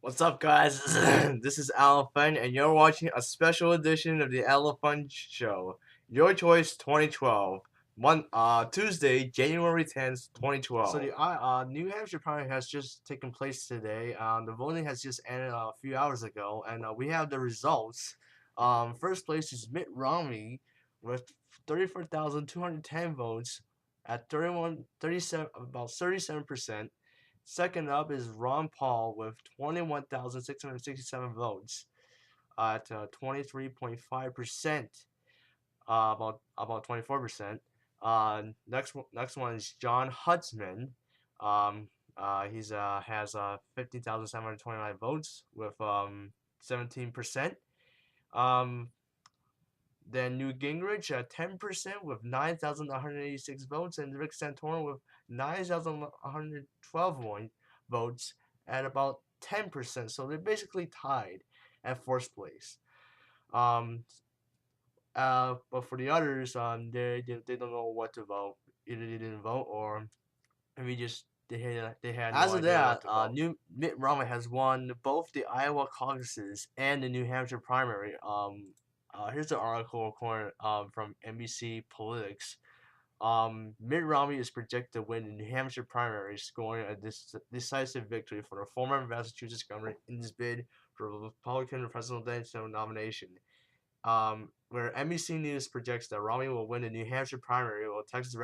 What's up, guys? This is Alan Fung, and you're watching a special edition of the Alan Fung Show. Your Choice 2012, Tuesday, January 10th, 2012. So the New Hampshire primary has just taken place today. The voting has just ended a few hours ago, and we have the results. First place is Mitt Romney with 34,210 votes at 37%. Second up is Ron Paul with 21,667 votes at 23.5%, about 24%. Next one is John Huntsman. He's has 15,729 votes with 17%. Then Newt Gingrich at 10% with 9,186 votes, and Rick Santorum with 9,112 votes at about 10%. So they're basically tied at first place. But for the others, they don't know what to vote. Either they didn't vote or maybe just they had no As of idea what that, to vote. New Mitt Romney has won both the Iowa caucuses and the New Hampshire primary. Here's the article from NBC Politics. Mitt Romney is projected to win the New Hampshire primary, scoring a decisive victory for the former Massachusetts governor in his bid for the Republican presidential nomination. Where NBC News projects that Romney will win the New Hampshire primary, while Texas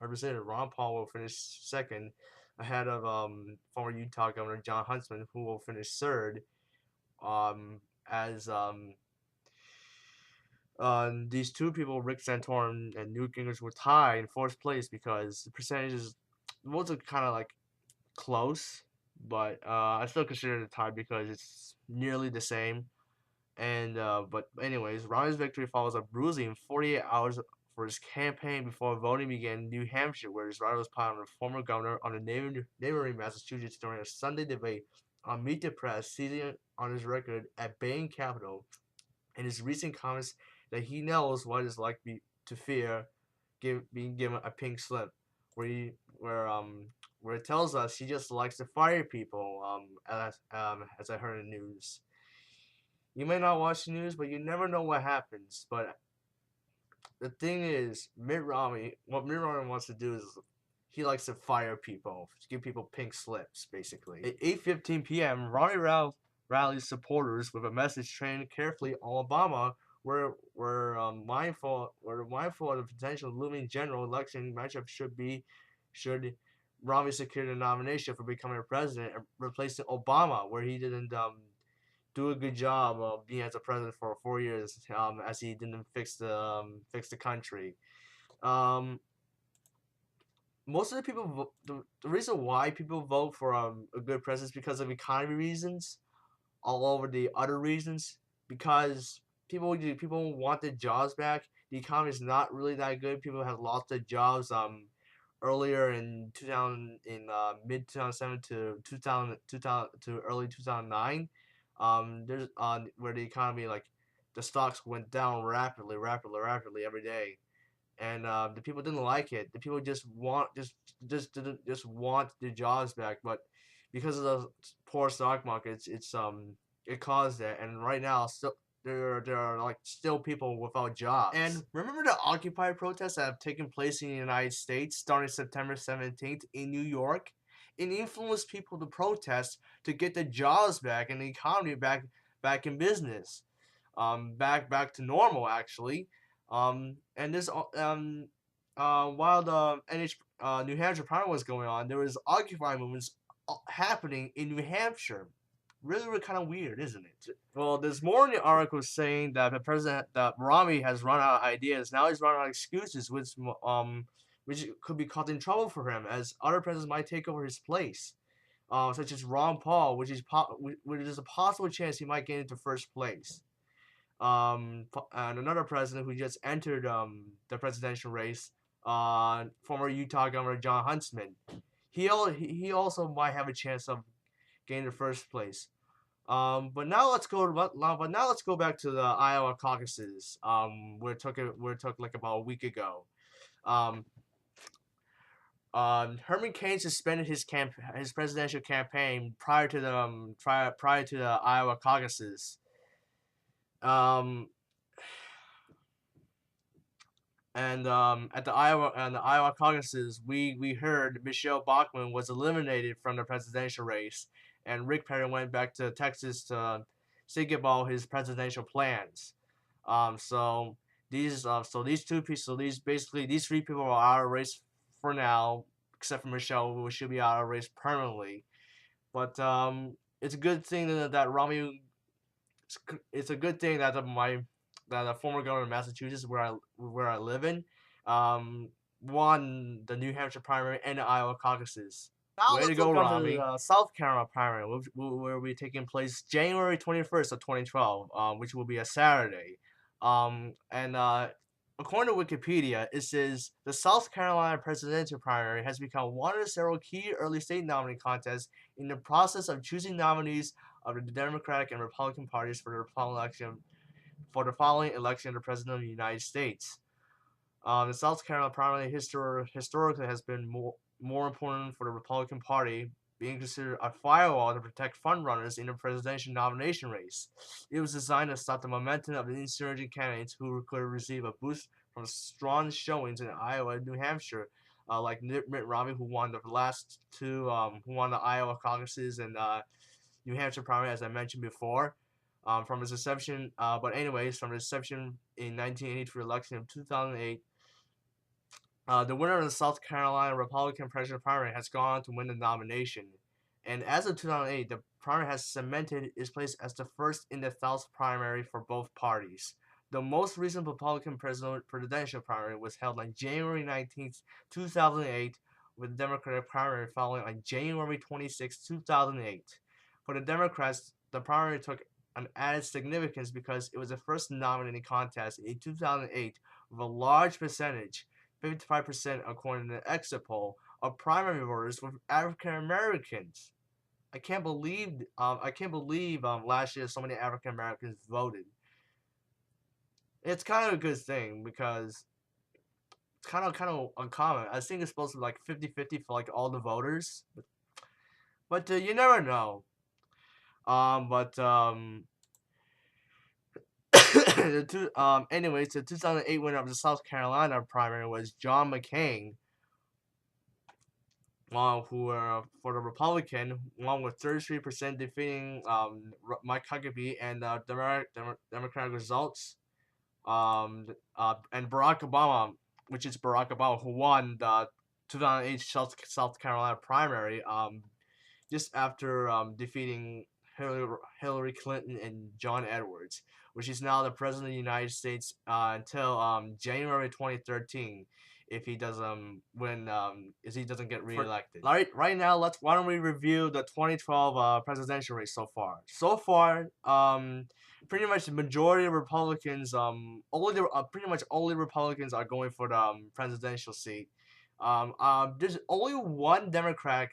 Representative Ron Paul will finish second, ahead of former Utah Governor John Huntsman, who will finish third. As These two people, Rick Santorum and Newt Gingrich, were tied in fourth place because the percentages, votes are kind of like close, but I still consider it a tie because it's nearly the same. But anyways, Romney's victory follows a bruising 48 hours for his campaign before voting began in New Hampshire, where his rival was piled on the former governor on the neighboring Massachusetts during a Sunday debate on Meet the Press, seizing on his record at Bain Capital in his recent comments that he knows what it's like to fear being given a pink slip, where where it tells us he just likes to fire people. As I heard in the news. You may not watch the news, but you never know what happens. But the thing is, what Mitt Romney wants to do is he likes to fire people, to give people pink slips, basically. At 8:15 p.m., Romney rallies supporters with a message trained carefully on Obama. We're mindful of the potential looming general election matchup should Romney secure the nomination for becoming president and replacing Obama, where he didn't do a good job of being as a president for 4 years, as he didn't fix the country. Most of the people, the reason why people vote for a good president is because of economy reasons, all over the other reasons, because people want their jobs back. The economy is not really that good. People have lost their jobs earlier in 2000 in mid 2007 to 2000 to early 2009. There's where the economy, like, the stocks went down rapidly every day, and the people didn't like it. The people just want their jobs back, but because of the poor stock markets, it caused that. And right now, still there are like still people without jobs. And remember the Occupy protests that have taken place in the United States starting September 17th in New York? It influenced people to protest to get the jobs back and the economy back in business, back to normal, actually. And this While the New Hampshire primary was going on, there was Occupy movements happening in New Hampshire. Really kind of weird, isn't it? Well, there's more in the article saying that that Romney has run out of ideas. Now he's run out of excuses, which could be causing trouble for him, as other presidents might take over his place, such as Ron Paul, which is a possible chance he might get into first place. And another president who just entered the presidential race, former Utah Governor John Huntsman. He also might have a chance of getting the first place. But now let's go back to the Iowa caucuses. Where it took like about a week ago. Um, Herman Cain suspended his presidential campaign prior to the Iowa caucuses. Um, and at the Iowa caucuses, we heard Michelle Bachmann was eliminated from the presidential race, and Rick Perry went back to Texas to think about his presidential plans. So these two people, these three people are out of race for now, except for Michelle, who should be out of race permanently. But it's a good thing that Romney. It's a good thing that the former governor of Massachusetts, where I live in, won the New Hampshire primary and the Iowa caucuses. Now way to go, Rami. The South Carolina primary, which will be taking place January 21st of 2012, which will be a Saturday. And according to Wikipedia, it says the South Carolina presidential primary has become one of the several key early state nominee contests in the process of choosing nominees of the Democratic and Republican parties for the following election of the President of the United States. The South Carolina primary historically has been more important for the Republican Party, being considered a firewall to protect frontrunners in the presidential nomination race. It was designed to stop the momentum of the insurgent candidates who could receive a boost from strong showings in Iowa and New Hampshire, like Mitt Romney, who won the last two, who won the Iowa caucuses and New Hampshire primary, as I mentioned before. From its inception, but anyways, from its inception in 1983 election of 2008, the winner of the South Carolina Republican presidential primary has gone on to win the nomination. And as of 2008, the primary has cemented its place as the first in the South primary for both parties. The most recent Republican presidential primary was held on January 19th, 2008, with the Democratic primary following on January 26, 2008. For the Democrats, the primary took an added significance because it was the first nominating contest in 2008 with a large percentage, 55% according to the exit poll, of primary voters were African Americans. I can't believe last year so many African Americans voted. It's kind of a good thing because it's kind of uncommon. I think it's supposed to be like 50-50 for like all the voters, but you never know. But anyways, the 2008 winner of the South Carolina primary was John McCain, who for the Republican, won with 33%, defeating Mike Huckabee and Democratic results. And Barack Obama, which is Barack Obama, who won the 2008 South Carolina primary, just after defeating Hillary Clinton and John Edwards, which is now the president of the United States until January 2013, if he doesn't if he doesn't get reelected. Right now, why don't we review the 2012 presidential race so far? So far, pretty much the majority of Republicans, pretty much only Republicans are going for the presidential seat. There's only one Democratic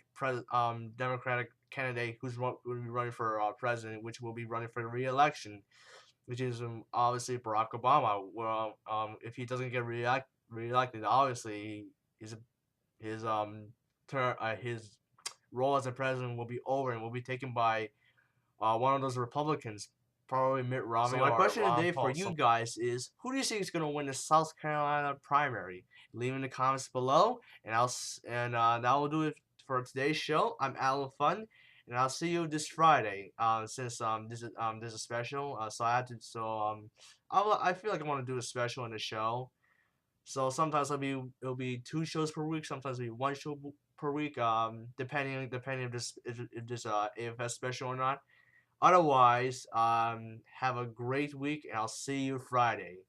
candidate who's will be running for president, which will be running for re-election, which is obviously Barack Obama. Well, if he doesn't get reelected, obviously his role as a president will be over and will be taken by one of those Republicans, probably Mitt Romney. So my question today for you guys is, who do you think is going to win the South Carolina primary? Leave in the comments below, and that will do it for today's show. I'm Alan Fun, and I'll see you this Friday. Since this is a special, so I have to. I feel like I want to do a special in the show. So sometimes it'll be 2 shows per week. Sometimes it'll be 1 show per week. Depending if this AFS special or not. Otherwise, have a great week, and I'll see you Friday.